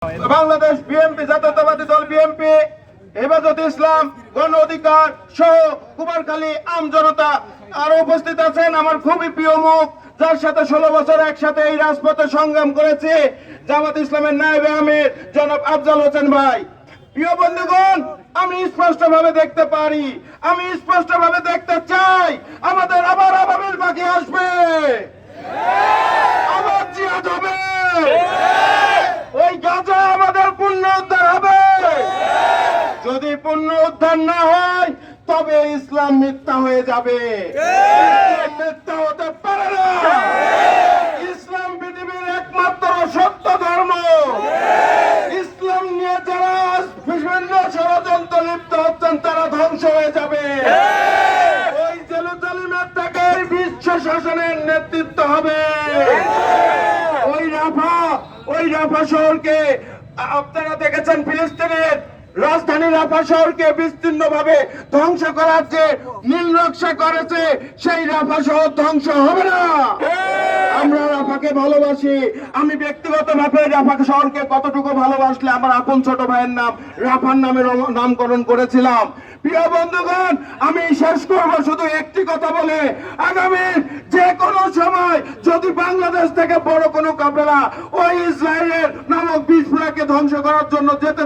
Bangladesh BNP জাতীয়তাবাদী দল BNP, হেফাজতে ইসলাম, গণ অধিকার সহ কুমারখালী আম জনতা আর উপস্থিত আছেন আমার খুবই প্রিয় মুখ, যার সাথে 16 বছর একসাথে এই রাজপথে সংগ্রাম করেছে, জামাত ইসলামের নায়েবে আমির জনাব আফজাল হোসেন ভাই। প্রিয় বন্ধুগণ, আমি স্পষ্ট ভাবে দেখতে পারি, আমি স্পষ্ট ভাবে দেখতে চাই, আমাদের আবার আবাবিল পাখি আসবে, আবার জিহাদ হবে, ওই গাজা আমাদের পুণ্য উদ্ধার হবে। যদি পুণ্য উদ্ধার না হয় তবে ইসলাম মিথ্যা হয়ে যাবে, মিথ্যা হতে পারে না। ইসলাম পৃথিবীর একমাত্র সত্য ধর্ম। ইসলাম নিয়ে যারা বিভিন্ন ষড়যন্ত্র লিপ্ত হচ্ছেন তারা ধ্বংস হয়ে যাবে। ওই জেরুজালেমের থেকে বিশ্ব শাসনের নেতৃত্ব হবে। ওই রাফা শহরকে আপনারা দেখেছেন, ফিলিস্তিনের রাজধানী রাফা শহরকে বিস্তীর্ণ ভাবে ধ্বংস করার যে নীল নকশা করেছে, সেই রাফা শহর ধ্বংস হবে না। আমরা রাফাকে ভালোবাসি। আমি ব্যক্তিগত ভাবে রাফা শহরকে কতটুকু ভালোবাসলে আমার আপন ছোট ভাইয়ের নাম রাফার নামে নামকরণ করেছিলাম। প্রিয় বন্ধুগণ, আমি শেষ করব শুধু একটি কথা বলে, আগামী যে কোনো সময় যদি বাংলাদেশ থেকে বড় কোনো কাফেলা ওই ইসরায়েলের নামক বিস্ফোরণকে ধ্বংস করার জন্য যেতে